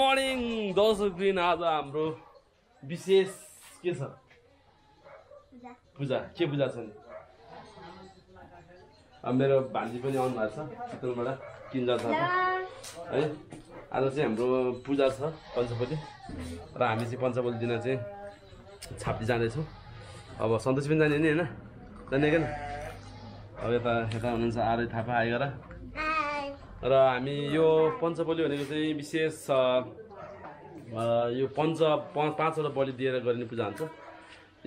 morning दर्शक दिन आज हाम्रो विशेष के छ पूजा के पूजा छ नि मेरो भान्जी पनि आउनु भएको छ चितवनबाट किन्जा छ है आज चाहिँ हाम्रो पूजा छ पञ्चपल्ली र हामी चाहिँ पञ्चपल्ली दिन चाहिँ छाप्ती जाँदैछौँ अब सन्तोष पनि जाने नि हैन जाने कि अब यता हुनुहुन्छ आर्य थापा आइगर र हामी यो पञ्चबली भनेको चाहिँ विशेष यो पाँचवटा बलि दिएर गरिने पूजा हुन्छ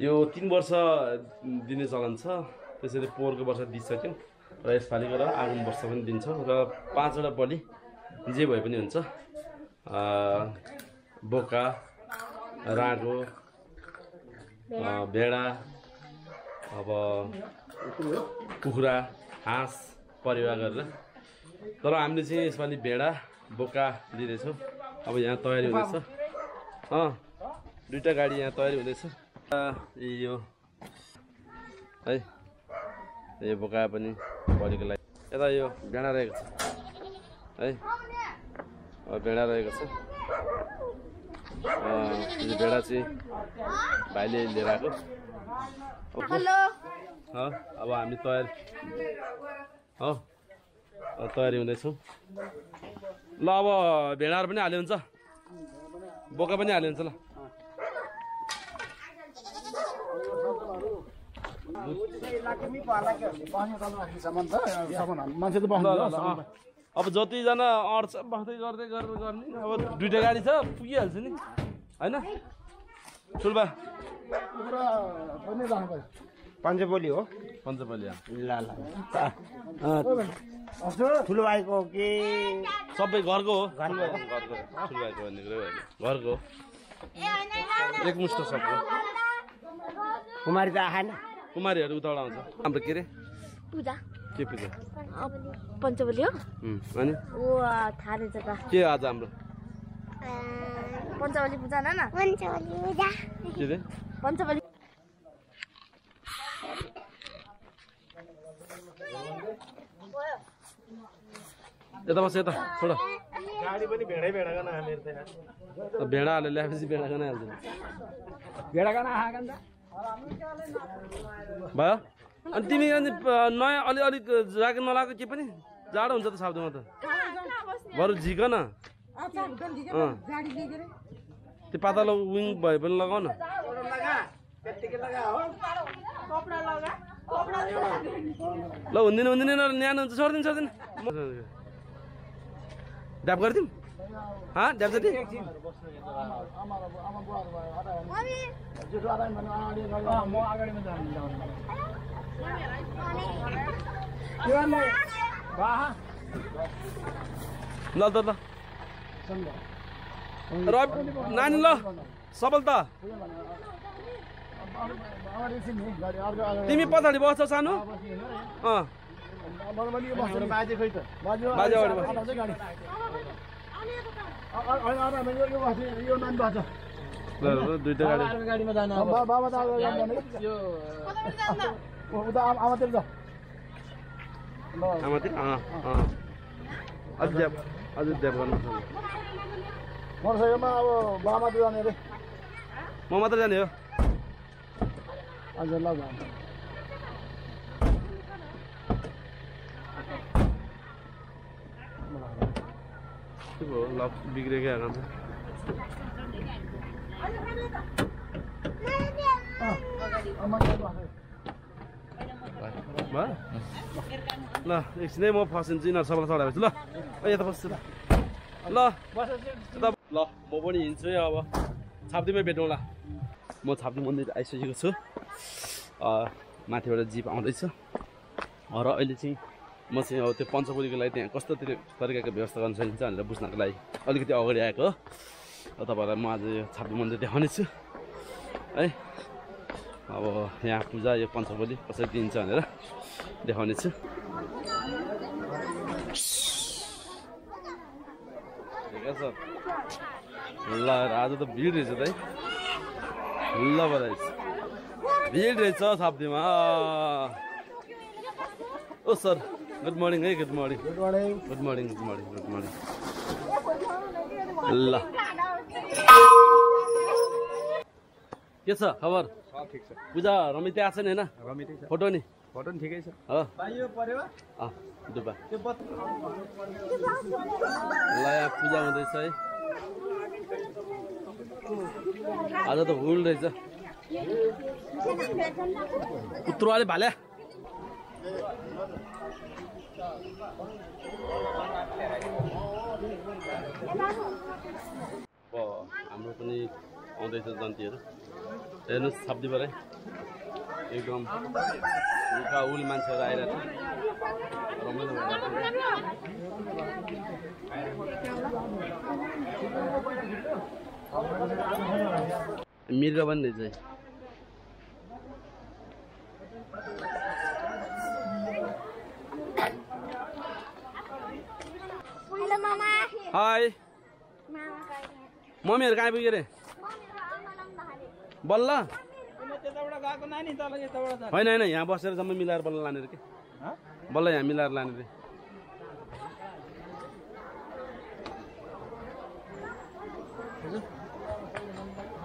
यो 3 वर्ष दिने चलन छ त्यसैले पोहोरको वर्ष दिइसक्यौँ र यसपालि गरेर आगामी वर्ष पनि दिन्छौँ र 5वटा बलि जे भए पनि हुन्छ बोका रागो भेडा अब कुखुरा हाँस परिवार गरेर तर हामीले चाहिँ यसपालि भेडा बोका दिँदैछौँ अब यहाँ तयारी हुँदैछ दुईटा गाडी यहाँ तयारी हुँदैछ यो है यो बोका पनि बलिको लागि यता यो भेडा रहेको छ है भेडा रहेको छ यो भेडा चाहिँ भाइले लिएर आएको अब हामी तयारी हुँदैछौँ ल अब भेडाहरू पनि हाल्यो हुन्छ बोका पनि हाल्यो हुन्छ ल अब जतिजना अड्छ बस्दै गर्दै गर्ने अब दुईटा गाडी छ पुगिहाल्छ नि होइन ठुल्बा पञ्चबली हो पञ्चबली ल ठुलो भाइको के सबै घरको हो ठुलो भाइको घरको एकमुष्ट सबको कुमारी त आएन कुमारीहरू उताबाट आउँछ हाम्रो के अरे पूजा के पूजा पञ्चबली हो अनि थाहा रहेछ त के आज हाम्रो पञ्चबली पूजा न पञ्चबली पूजा के रे पञ्चबली यता बस यता छोड गाडी पनि भेडा भेडाहरूले ल्याएपछि भेडा खान हाल्छ भेडा खाना आएका नि भयो अनि तिमी अनि नयाँ अलिक ज्याकेट नलाएको के पनि जाडो हुन्छ त साब्दोमा त बरु झिक न त्यो पातलो विङ भए पनि लगाउ न ल हुँदैन न्यानो हुन्छ सर्दिन ड्याप गरिदिउँ ड्याप जति ल नानी ल सबल त तिमी पछाडि बस्छौ सानो दुईटा गाडीमा जानु बाबा त आमातिर अझै ड्याप गर्नु मोटरसाइकलमा अब बाबा मात्रै जाने अरे म मात्र जाने हो हजुर ल ल बिग्रेकै आएको ल एकछिनै म फसिन्छु यिनीहरू सबैलाई चढाएपछि ल यता बस्छु ल म पनि हिँड्छु है अब छाप्तीमै भेटौँला म छाप्ती मन्दिर आइसकेको छु माथिबाट जिप आउँदैछ र अहिले चाहिँ म चाहिँ अब त्यो पञ्चबलीको लागि त्यहाँ कस्तो तरिकाको व्यवस्था गर्न सकिन्छ भनेर बुझ्नको लागि अलिकति अगाडि आएको हो तपाईँहरूलाई म आज यो छाप्ती मन्दिर देखाउनेछु है अब यहाँ पूजा यो पञ्चबली कसरी दिन्छ भनेर देखाउनेछु ल आज त भिड रहेछ त है ल रहेछ भिड रहेछ छाप्तीमा ओ सर गुड मर्निङ है good morning good morning good morning good morning good morning ल के छ खबर ठिक छ पूजा रमिते आएको छ नि होइन रमितै छ फोटो नि फोटो नि ठिकै छ हो यो पर्यो डुबा त्यो ल यहाँ पूजा हुँदैछ है आज त हुल रहेछ कुत्रोले भाल्या हाम्रो पनि आउँदैछ जन्तीहरू हेर्नुहोस् छाप्दीबाटै एकदम उल्का उल मान्छेहरू आइरहेको छ रमाइलो भइरहेको मिर्गा पनि रहेछ हाई मम्मीहरू कहाँ आइपुग्यो अरे बल्ल होइन होइन यहाँ बसेर जम्मै मिलाएर बल्ल लाने रे के बल्ल यहाँ मिलाएर लाने रे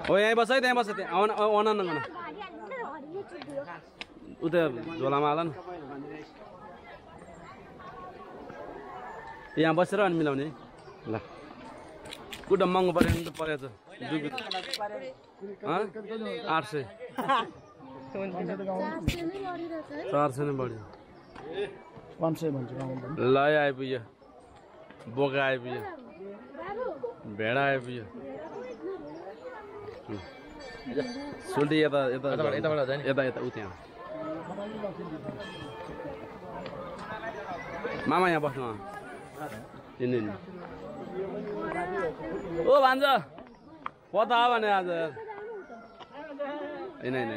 हो यहीँ बस है त्यहाँ बस त्यहाँ आउन नगन उता झोलामा हाल न यहाँ बसेर अनि मिलाउने ल कुटा महँगो पऱ्यो नि त परेको छ 800 400 नै बढ्यो 500 भन्छ ल आइपुग्यो बोका आइपुग्यो भेडा आइपुग्यो सुल्टी यता यता यता यता उ त्यहाँ मामा यहाँ बस्नु हिँड्नु ओ भान्जा कता हो भने आज होइन होइन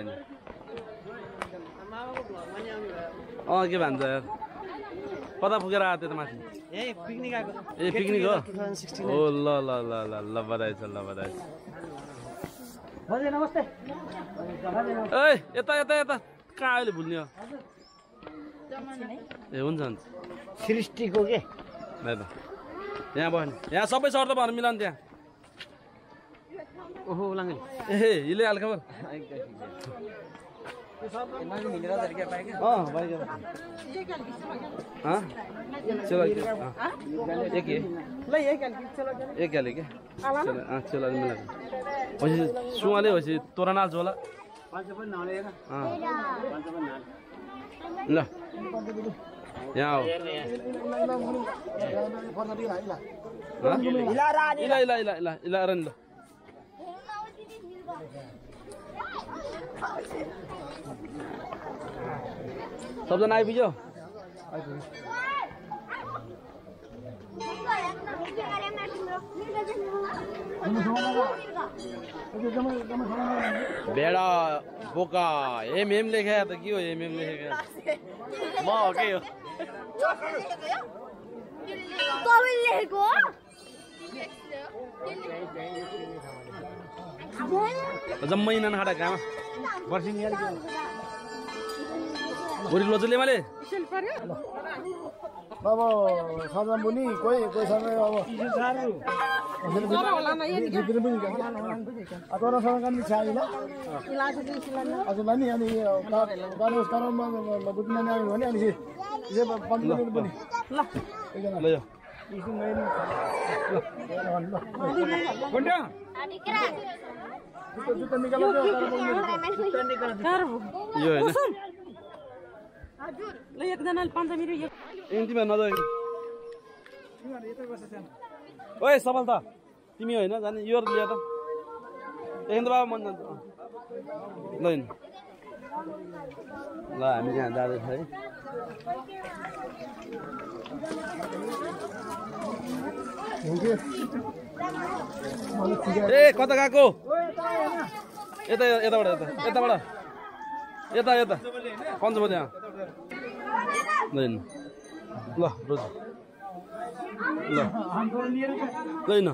होइन के भन्छ यार कता पुगेर आएको त्यो त माथि ए पिकनिक हो ओ ल ल ल ल ल बधाई छ ल बधाई नमस्ते ए यता यता यता कहाँ अहिले भुल्ने हो ए हुन्छ हुन्छ सृष्टिको के यहाँ बस्ने यहाँ सबै सर्त भएर मिलाउनु त्यहाँ ओहो लाङ्गे ए हिले हाल खबर चलो एक क्या लेके चलो मिला वैसे सुँगले वैसे तोरा नाल झोला ल यहाँ हो इला इला इला इला इला रन ल सबजना आइपुग्यो भेडा बोका एम लेखे त के हो एम लेखेको म हो के हो जम्मै नखाटा घामा बुढी लोचुले मैले अब सजम पनि कोही कोहीसँग अब तोरासँग पनि छ अहिले हजुरलाई नि अनि कारणमा बुझ्न नआयो भने अनि 15 मिनट पनि ल ल यो जुत्ता निकाल्नु यो हैन ल एकजनाले 5 मिनेट तिमी नजाऊ ओए सफल त तिमी होइन जाने यो लिया त एकन त बाबा मन जान्छ ल हिँड ल हामी यहाँ जाँदैछ है ए कता गएको यता यताबाट यता यताबाट यता यता पञ्चपति यहाँ ल हिँड ल रोज ल ल हिँड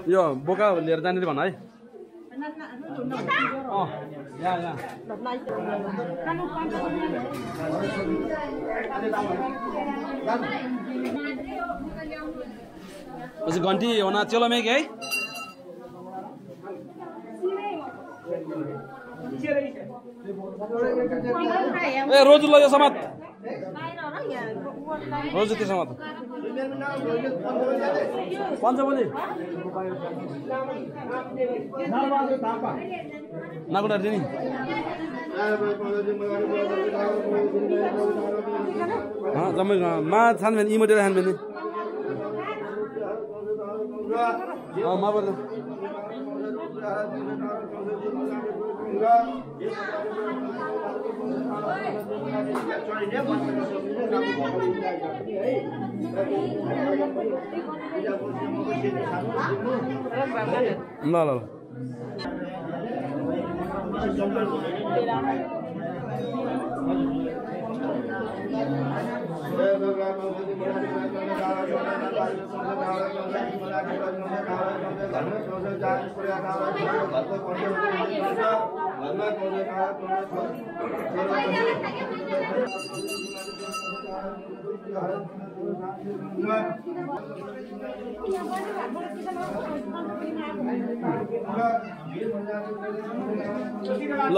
यो बोका लिएर जाने भन है यहाँ पछि घन्टी होना चलो में है ए रोज ल यो समात रोज त्यो समात पञ्चबली नागुडा दिनी जम्मै मा छान भने इमोटेर खान भने मा बोल्नु ल ल ल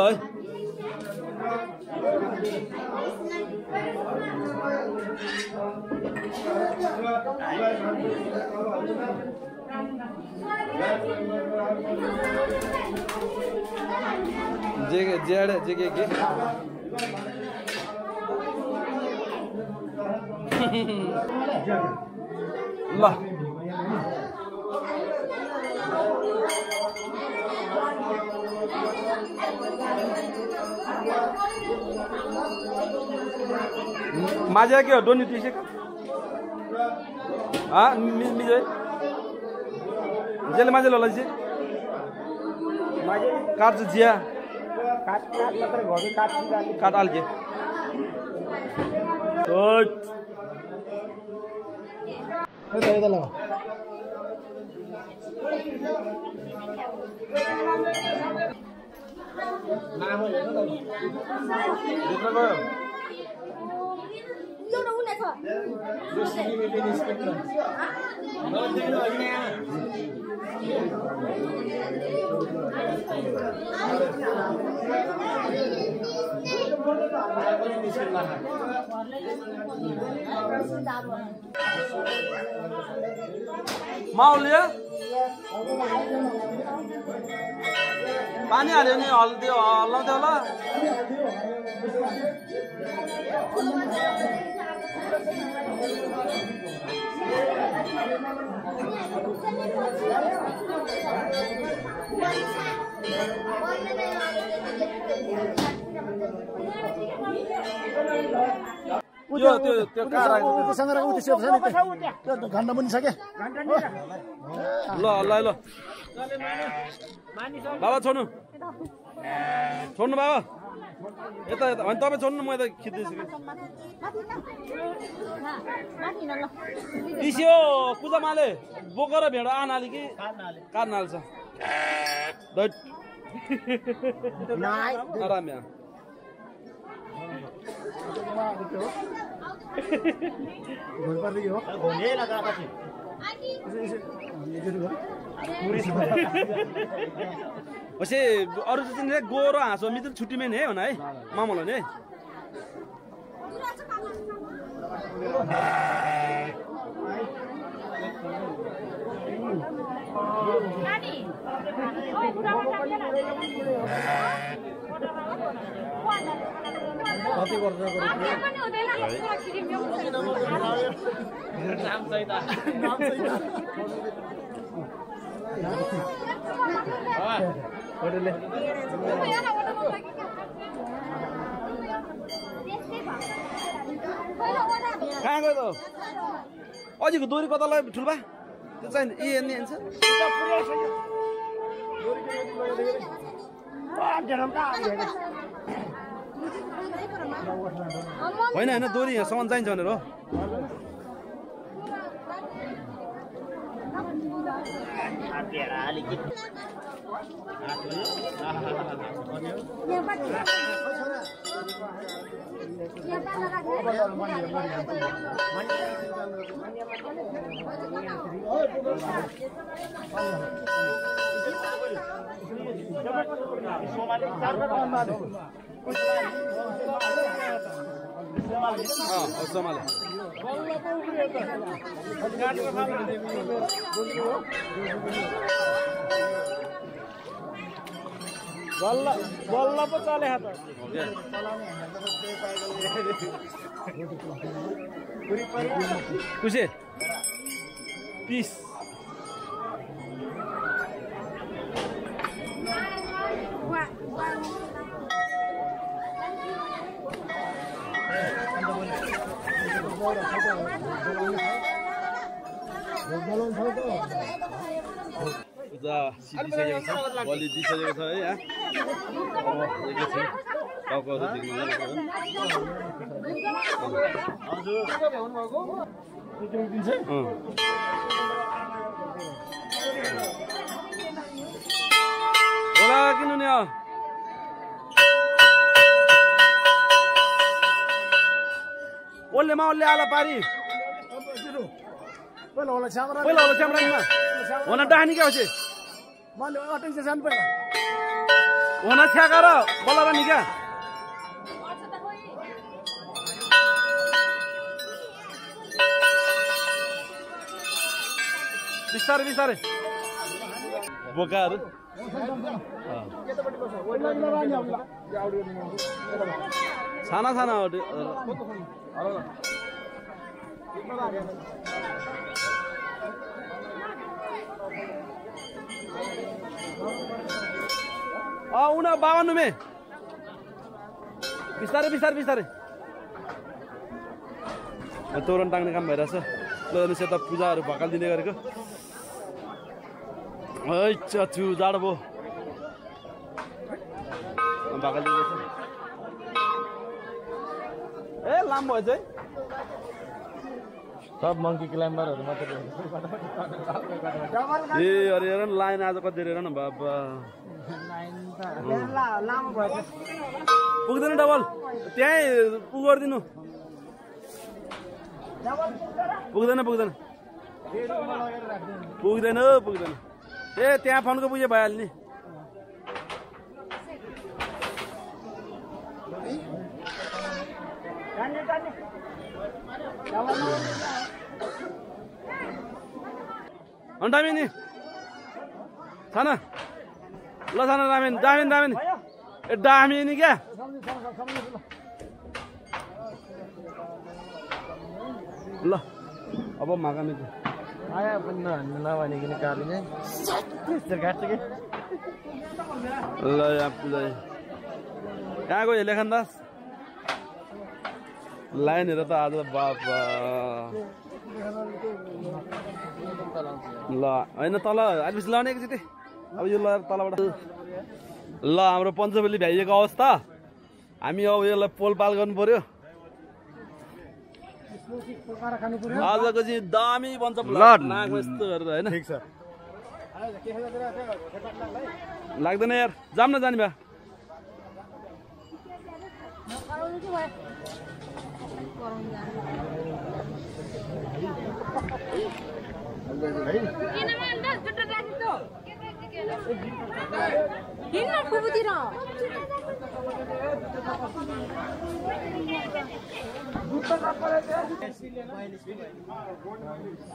ल माझ्या के दोन्ही टी शर्ट हा मी जे जेले माझे ललायचे काट जिया काट मात्र घरी काट आलके माउले पानी हाल्यो नि हल्दियो हल्लाउँथ्यो होला यो त्यो कार आयो सँग राख्नु त्यो छ नि त्यो घण्टा पनि छ के ल ल ल बाबा छोड्नु छोड्नु बाबा यता यता अनि तपाईँ छोड्नु म यता खिच्दैछु कि इस्यो पूजामाले बोकेर भेड आनाले कि काट्न हाल्छ आराम यहाँ वैसे अरू चाहिँ गो र हाँसो मित्र छुट्टीमै नि है हुन है मामला नि कहाँ गयो त अझिको दोरी कता लग्यो ठुल्पा त्यो चाहिँ हेर्ने हुन्छ होइन होइन दोरी यहाँसम्म चाहिन्छ भनेर हो बल्ल पो चले त कुसे पिस सिधिसकेको छ बलि दिइसकेको छ है यहाँ एकैछिन टाउकोहरू होला किन्नु नि ओल्लेमा ओल्ले आला पारी पहिला होला छ्यामरा पहिला होला च्याम्रानीमा होना डाहानी क्या होचे मैले अटेक चाहिँ जानु पहिला होना छ्याका र बल्ल नि क्या बिस्तारै बिस्तारै बोकाहरू साना साना उना 52 में बिस्तारै बिस्तारै बिस्तारै तोरण टाङ्ने काम भइरहेछ ल हेर्नुहोस् यता पूजाहरू भकालिदिने गरेको है चु जाडो भयो भकालिदिँदैछ ए लामो भएछ है सब मंकी क्लाइम्बरहरु मात्र ए अरे हेर न लाइन आज कति हेर न बाबा लामो भएछ पुग्दैन डबल त्यही उ गर्दिनु पुग्दैन पुग्दैन पुग्दैन पुग्दैन ए त्यहाँ फोनको पुगे भइहाल्यो नि डामेन नि छाना ल छाना डामेन डामेन डामेन ए डामेन नि क्या ल अब मागामी आया पनि नभनिकन काट्ने त्यस्तो काट्छ के ल यहाँ पुजाइ कहाँ गयो लेखन दास लाइनहरू त आज बाबा ल होइन तल आएपछि लाउने एकचोटि अब यो ल तलबाट ल हाम्रो पञ्चबली भ्याइएको अवस्था हामी अब यसलाई पोलपाल गर्नु पर्यो आजको चाहिँ दामी बन्छ नाकमा यस्तो गरेर होइन ठीक छ लाग्दैन यार जाम न जाने भए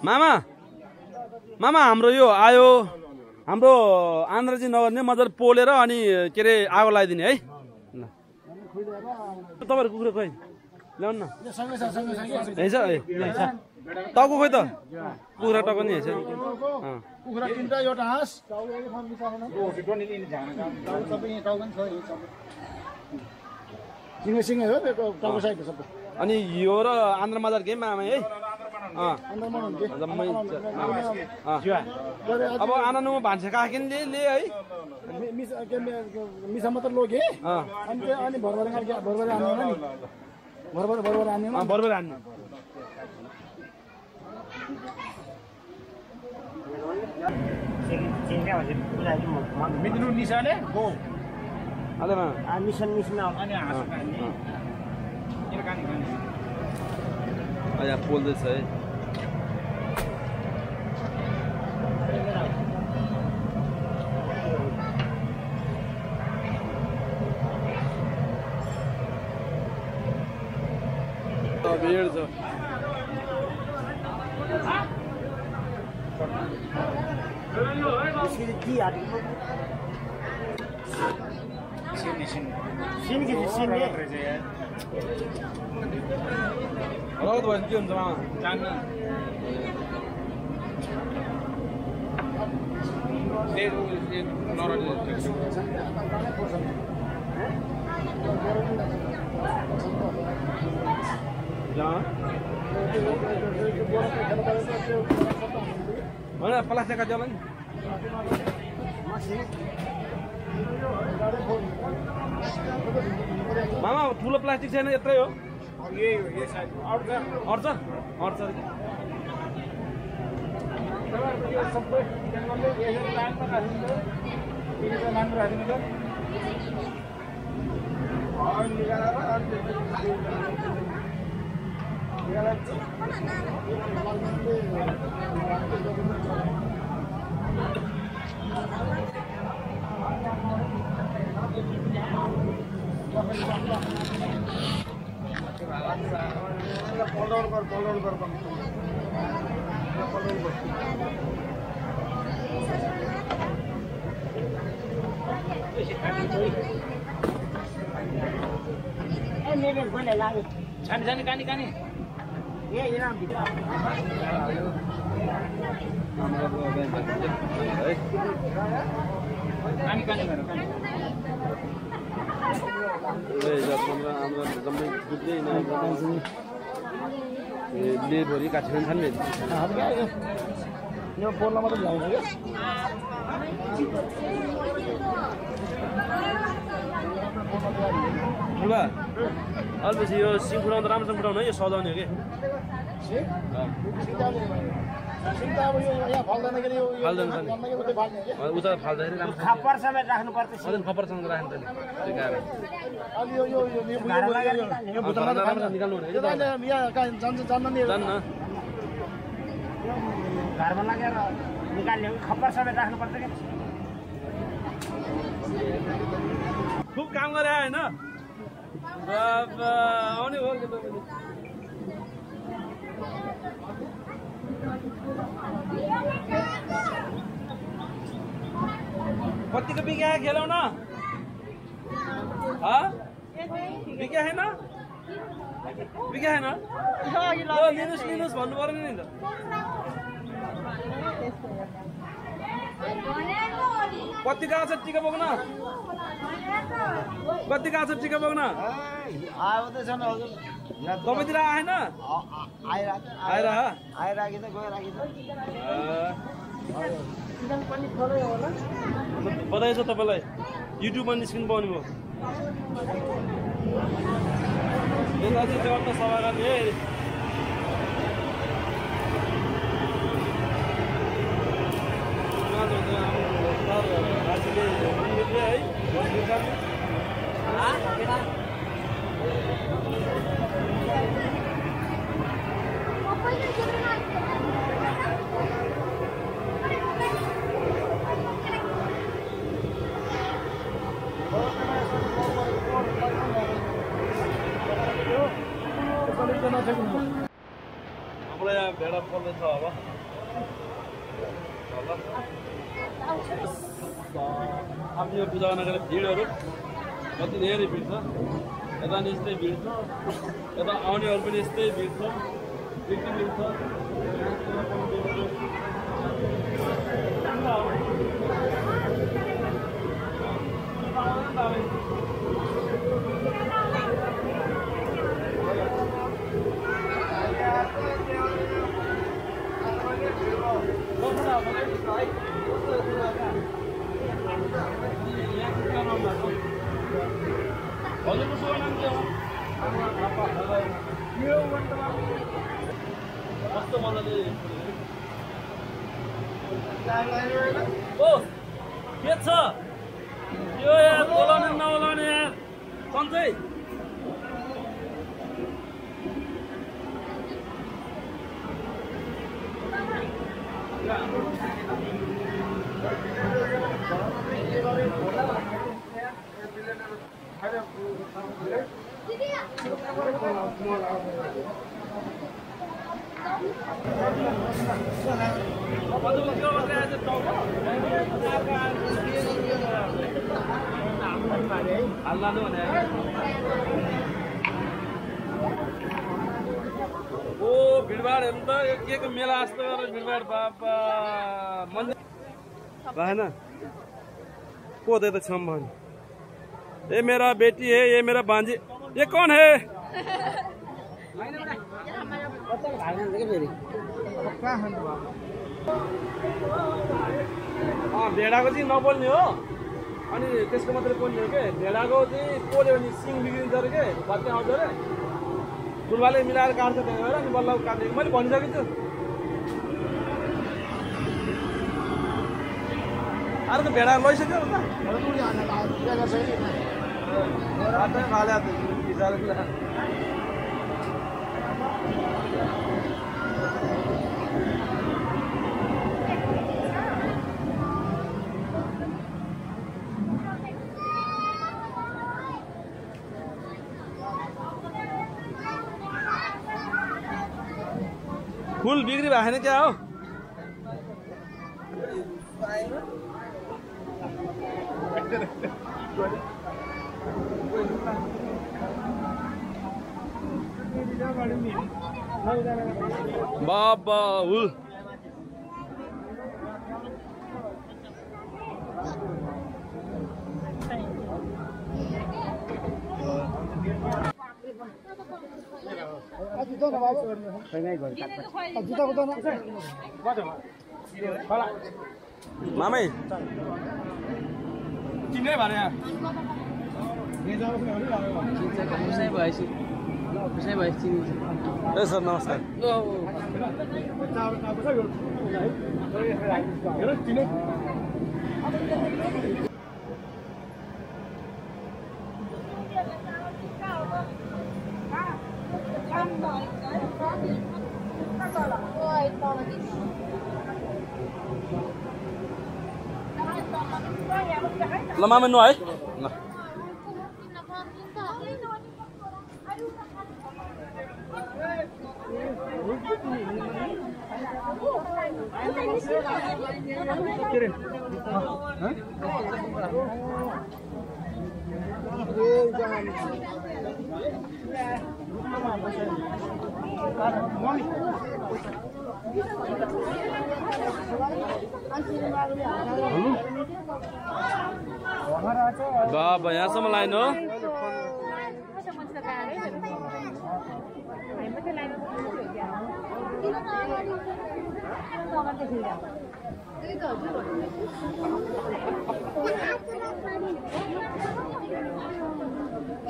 मामा मामा हाम्रो यो आयो हाम्रो आन्द्राजी नगर्ने मजाले पोलेर अनि के अरे आगो लगाइदिने है ल तपाईँहरू कुखुरा खोइ ल्याउनु न यही छ टाउको खोइ त कुखुरा टाउको नि हेर्छ कुखुरा तीनटा एउटा हाँस सिंगै सिंगै हो त्यो टाउको साइड सबै अनि यो र आन्द्र मजार के मामा है आन्द्रमा हुन्थे जम्मै अब आनन्दमा भान्सा काकिन ले है मिसा मात्र लोगे अनि त्यो अनि भरभर आन्दैन नि भरभर आन्दैन बरोबर हान्नु मिट्नु निसाले गो अलेमा मिसन अनि हाँस यहाँ पोल्दैछ है भिड छ रगत भयो भने के हुन्छ मामा जान्न होइन प्लास्टिक काट्यो होला नि मामा ठुलो प्लास्टिक छैन यत्रै हो अट्छ लेभरि काटिरहनु थाल्ने यो बोर्डमा मात्रै ल्याउँछ क्या ठुला अलिपछि यो सिङ फुटाउँदा राम्रोसँग फुटाउनु है यो सजाउने हो कि उता फाल्दाखेरि राम्रो खप्पर समेत राख्नुपर्छ खप्परसँग राख्नु पर्ने त्यही कारण राम्रोसँग निकाल्नु हुने जान्न घरमा लागेर निकाल्ने खप्पर समेत राख्नुपर्छ कि खुब काम गरे होइन आउने हो कतिको बिक्या खेलाउन बिक्या छैन बिक्या छैन लिनुहोस् भन्नु पर्यो नि त कति गएको छ टिका बोक्न कति गएको छ टिका बोक्न तपाईँतिर आएन आइराखेको बधाई छ तपाईँलाई युट्युबमा निस्किनु पाउने भयो यता चाहिँ जवाब सभा गर्ने है हामीलाई यहाँ भेडा पर्दैछ अब आफ्नो यो पूजा गर्नका भिडहरू कति धेरै भिड छ यता नि यस्तै भिड छ यता आउनेहरू पनि यस्तै भिड छ यति भिड छ के छ यो यार बोलाउने नबोलाउने यार सन्चै ओ भिडभाड हेर्नु त यो के को मेला जस्तो गरेर भिडभाड बाबा मन्दिर रहेन को दे तो छम भान ये मेरा बेटी है ये मेरा भांजी ये कौन है भेडाको चाहिँ नबोल्ने हो अनि त्यसको मात्रै बोल्ने हो के भेडाको चाहिँ पोल्यो भने सिङ बिग्रिन्छ अरे के बच्चा आउँछ अरे फुलबाले मिलाएर काट्छ त्यहाँ गएर अनि बल्ल काट्ने मैले भनिसकेको छु अरे त भेडा लैसक्यो फुल बिक्री भएको छैन क्या हो बाबा हुल मामै किन्ने भने ए सर नमस्कार ल मामा नु है ल बाबा यहाँसम्म लाइन हो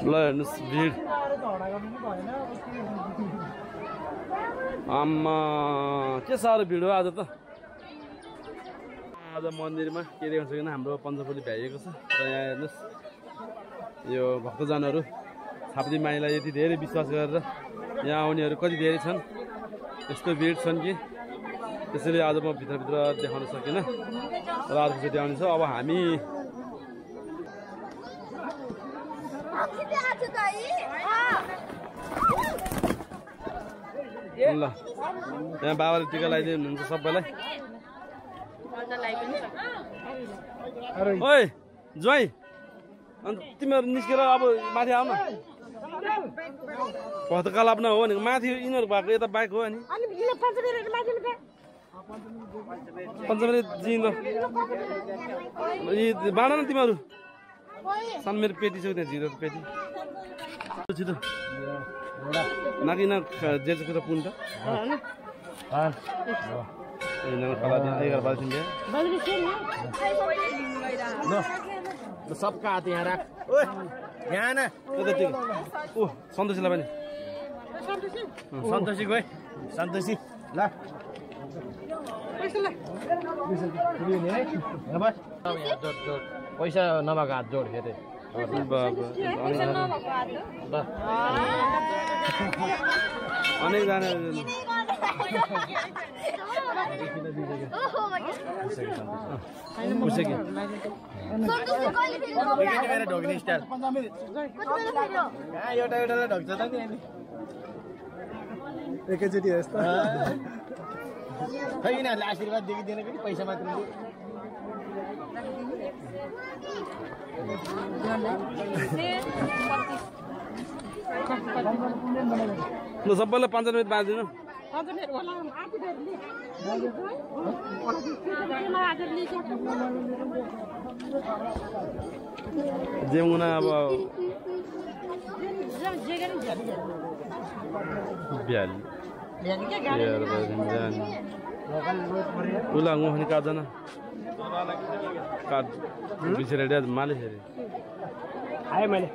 ल हेर्नुहोस् भिड आम्मा के साह्रो भिड हो आज त आज मन्दिरमा के देखाउँछ भने हाम्रो पञ्चपल्ली भ्याइएको छ र यहाँ हेर्नुहोस् यो भक्तजनहरू छाप्दी माईलाई यति धेरै विश्वास गरेर यहाँ आउनेहरू कति धेरै छन् यस्तो भिड छन् कि त्यसैले आज म भित्रभित्र देखाउन सकिनँ र अर्कोचोटि आउने छ अब हामी ल यहाँ बाबाले टिका लगाइदिनु हुनुहुन्छ सबैलाई ओइ ज्वाइँ अन्त तिमीहरू निस्केर अब माथि आउन पत्का लाप्न हो भने माथि यिनीहरू भएको यता बाइक हो अनि पञ्चमेर जिन्दो बाँड न तिमीहरू सानो मेरो पेटी छ त्यहाँ झिरोको पेटी छिटो नाकिन जेको त पुन त 11 बाल्टिन दिए ल सबका हात यहाँ राख ओए यहाँ न ऊ सन्तोषीलाई पनि सन्तोषी गए सन्तोषी ल पैसा नभएको हात जोड फेरि अनेकजना ढोक्ने स्टाइल एउटा एउटालाई ढोक्छ त नि अनि एकैचोटि यस्तो खै यिनीहरूले आशीर्वाद देखिदिएन कि पैसा मात्र ल सबैलाई 5 मिनट बाँधिदिनु जेमुना अब उला ngô ni kadana kad बिचरे dia माले हेरे आए मैले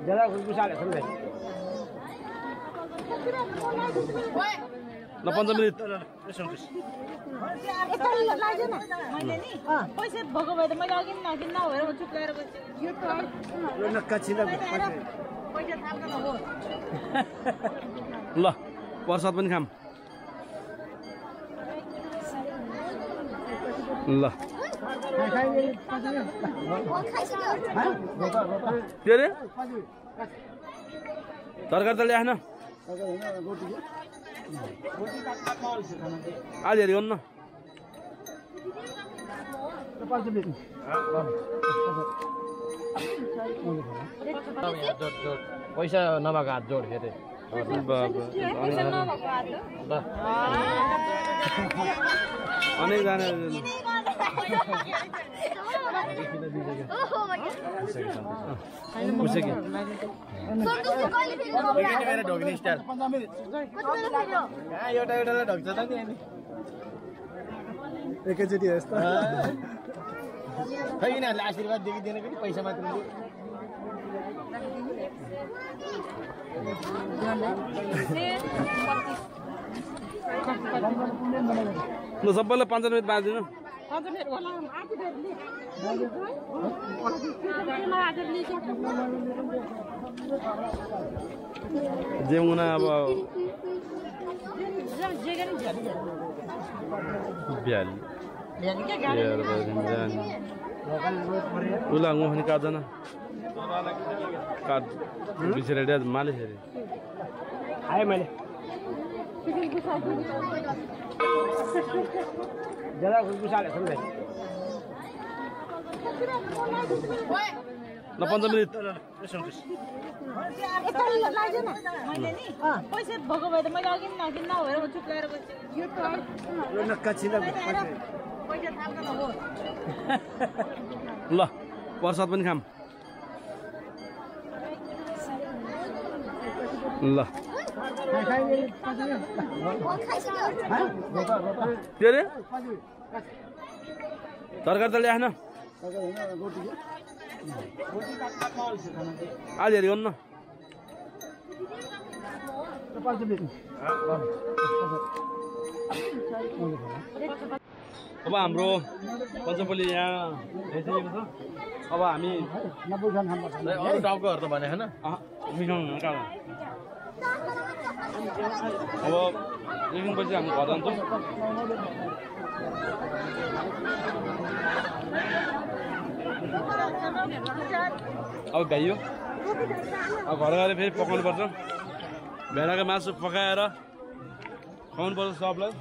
जरा गुसाले समझे ल 5 मिनट पैसा भएको भए त मैले अघि नकिन नभएर चुक्लाएर ल प्रसाद पनि खाम ल के रे तरकारी त ल्याएन आज हेरी गर्नु न पैसा नभएको हात जोड फेरि अनेकजना ढोक्ने स्टाइल एउटा एउटालाई ढोक्छ त नि अनि एकैचोटि यस्तो खै यिनीहरूले आशीर्वाद देखिदिएन कि पैसा मात्र ल सबैलाई 5 मिनट बाँधिदिनु जेमुना अब उला ngô ni kadana kad बिचरे dia माले हेरे आए मैले जरा गुसाले समझे ल 5 मिनट पैसा भएको भए त मैले अघि नकिन नभएर चुक्लाएर ल प्रसाद पनि खाम ल के रे तरकारी त ल्याएन आज हेरी गर्नु न अब हाम्रो पञ्चपल्ली यहाँ भइसकेको छ अब हामी अरू टाउकोहरू त भने होइन मिसाउनु हुने कारण अब एकदिनपछि हामी घर जान्छौँ अब भ्याइयो अब घर गएर फेरि पकाउनु पर्छ भेडाको मासु पकाएर खुवाउनु पर्छ सबलाई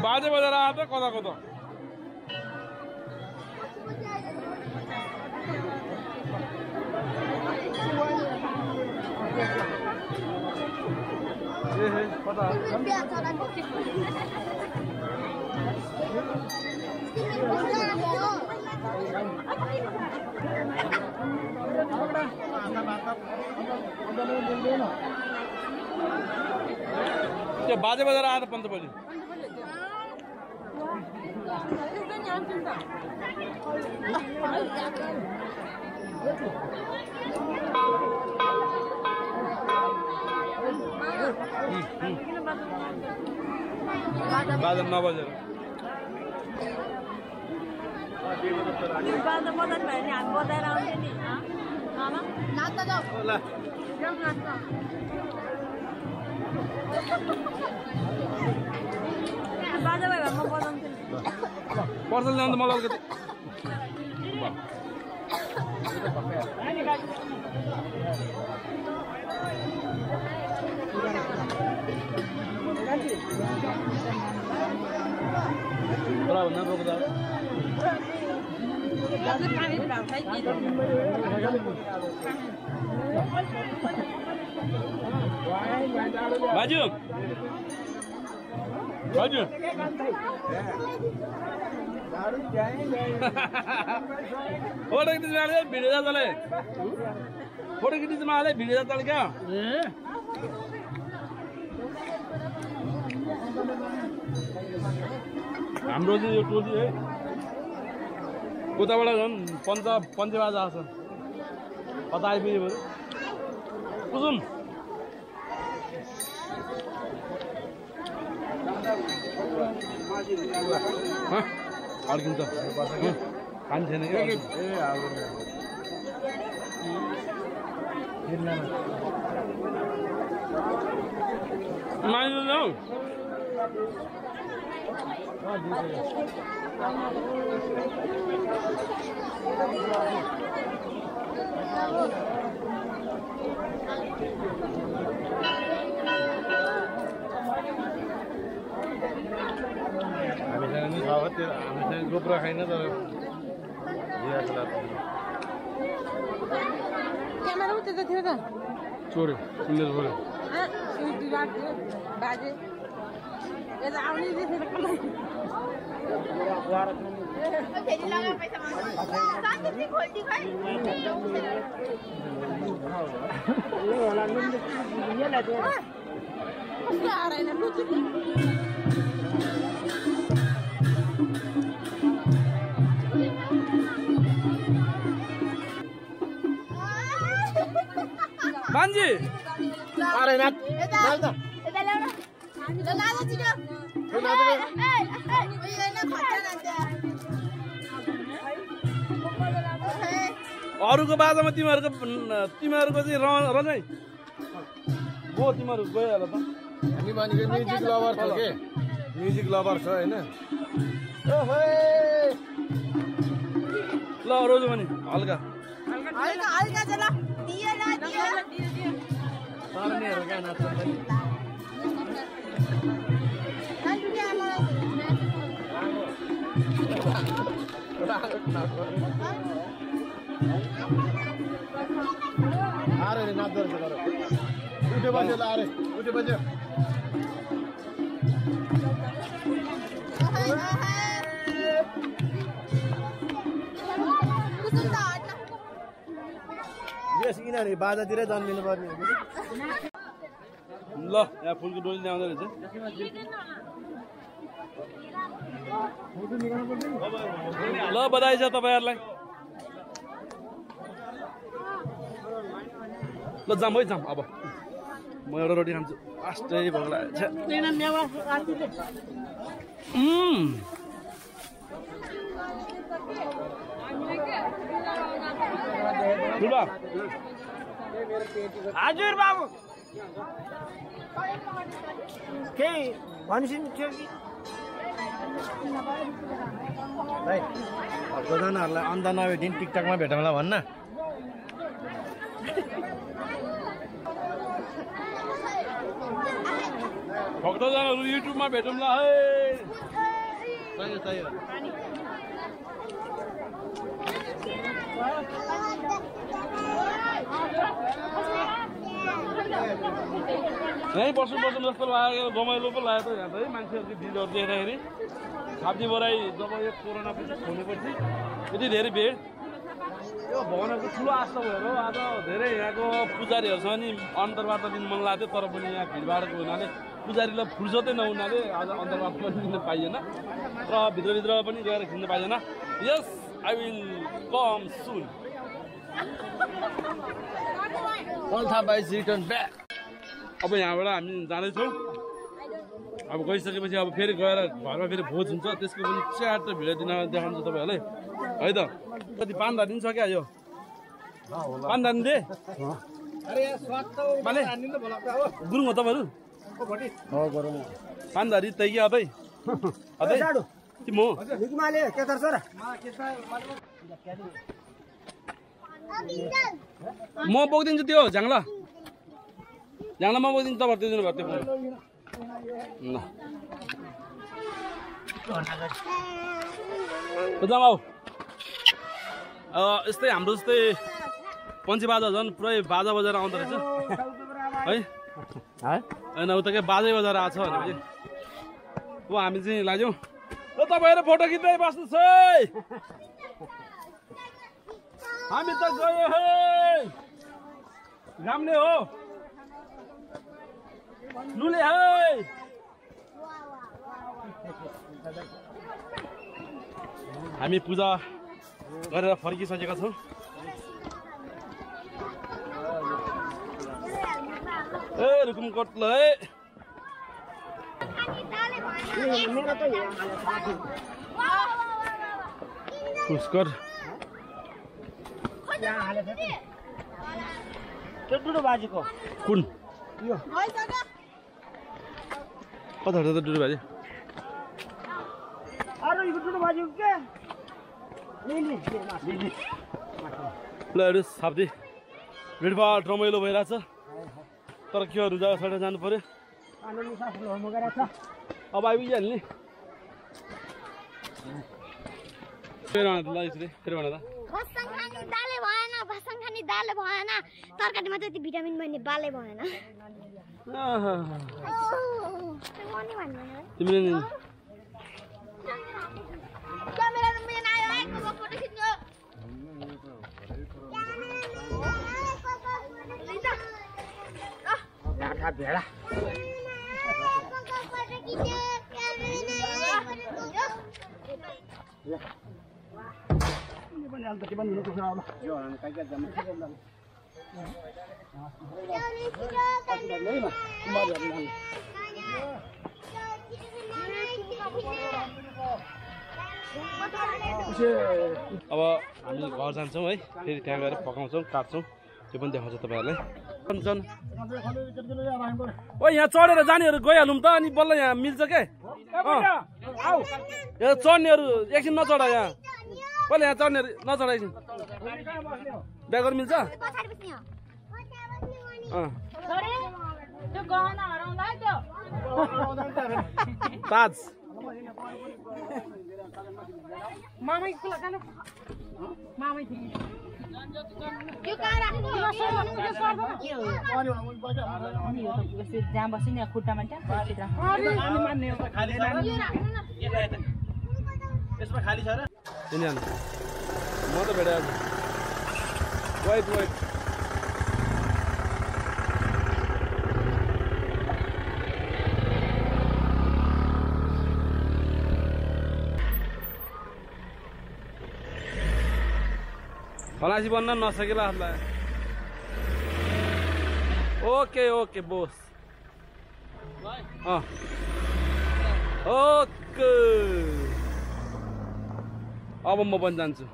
बाजे बजार आएर त कता कता कता त्यो बाजे बजार आएर पञ्चपल्ली बाजा नबजेर बाजा बजाएर भयो नि हामी बजाएर आउँथ्यो नि नाच्दा जाऊ ल बाजा भयो म बजाउँथेँ नि पर्सल ल्याउनु त मलाई अलिकति भन्दा रोक्दा बाजु बाजु फोटो खिच्नु भिडियो जाँदाले फोटो खिच्नु माले भिडियो जाँदा क्या हाम्रो चाहिँ यो टोली है उताबाट झन् पञ्चबाजा आउँछ कता आइपुग्यो भने कुसुम अड्किन्छ खाने छैन मानिनु हौ हामीसँग नि छ त्यो हामीसँग गोप्रो खाइन तर क्यामेरा उतै त थियो त चोर्यो सुन्दै छोड्यो बाजे यता आउने बान्जी अरे नाच नाच अरूको बाजामा तिमीहरूको चाहिँ रजाइ गो तिमीहरू गइहाल त हामी भनेको म्युजिक लभर छ के म्युजिक लभर छ होइन ल रोज भने हल्का सर्नेहरू क्या नाच्छ अरे नाच्दो रहेछ उठे बज्यो ल अरे उठे बज्यो यस किनभने बाजातिरै जन्मिनु पर्ने हो ल यहाँ फुलको डोली ल्याउँदो रहेछ ल बधाई छ तपाईँहरूलाई ल जाम है जाम अब म एउटा रोटी खान्छु फास्टै भोक लागेको छ हजुर बाबु केही भनिसिनु थियो कि भक्तजनहरूलाई अन्त नभेटिन् टिकटकमा भेटौँला भन्न भक्तजनहरू युट्युबमा भेटौँला है यहीँ बसौँ जस्तो लाग्यो रमाइलो पो लाग्यो त यहाँ त है मान्छेहरूको भिडहरू देख्दाखेरि छाप्ती बराई जब यो कोरोना पछि खोलेपछि यति धेरै भिड यो भवनको ठुलो आस्था भएर आज धेरै यहाँको पुजारीहरूसँग नि अन्तर्वार्ता दिन मन लाग्थ्यो तर पनि यहाँ भिडभाडको हुनाले पुजारीलाई फुर्सदै नहुनाले आज अन्तर्वास पनि लिन पाइएन र भित्रभित्र पनि गएर खिच्न पाइएन यस आई विल कम सुन अब यहाँबाट हामी जाँदैछौँ अब गइसकेपछि अब फेरि गएर घरमा फेरि भोज हुन्छ त्यसको पनि च्याट भिडियो देखाउँछु तपाईँहरूलाई है त कति 5 दिन छ क्या यो 5 दिन दे गुरुङ हो तपाईँहरू 5 तै कि अदै तिम हो म बोकिदिन्छु त्यो झ्याङ्ला म बोकिदिन्छु तपाईँ दिनु भयो त्यो ल जाऊ यस्तै हाम्रो जस्तै पञ्ची बाजा झन् पुरै बाजा बजाएर आउँदो रहेछ है होइन उता के बाजै बजाएर आएको छ भनेपछि हो हामी चाहिँ लाग्यौँ ओ तपाईँहरू फोटो खिच्दै बस्नुहोस् है हामी त गयो है घामले हो लुले है हामी पूजा गरेर फर्किसकेका छौँ ए रुकुमकोट ल है पुष्कर बाजीको कुन यो कता त डुडु बाजे अरे यो डुडु बाजीको के ल हेर्नु साब्दी भिडभाड रमाइलो भइरहेछ तर के अरू जग्गा छोडेर जानु पर्यो अब आइपुगिहाल्ने फेरि भन त भसाङ खाने दाले भएन तरकारीमा त्यति भिटामिन बन्ने बाले भएन तिमीले भेडा अब हामी घर जान्छौँ है फेरि त्यहाँ गएर पकाउँछौँ काट्छौँ त्यो पनि देखाउँछ तपाईँहरूलाई ओ यहाँ चढेर जानेहरू गइहालौँ त अनि बल्ल यहाँ मिल्छ के यहाँ चढ्नेहरू एकछिन नचढ यहाँ बल्ल यहाँ चढ्नेहरू नचढ एकछिन ब्यागहरू मिल्छ ताज जहाँ बस्यो नि खुट्टामा म त भेटा वाइट वाइट खलासी बन्न नसकेला हामीलाई ओके ओके बोस ओके अब म पनि जान्छु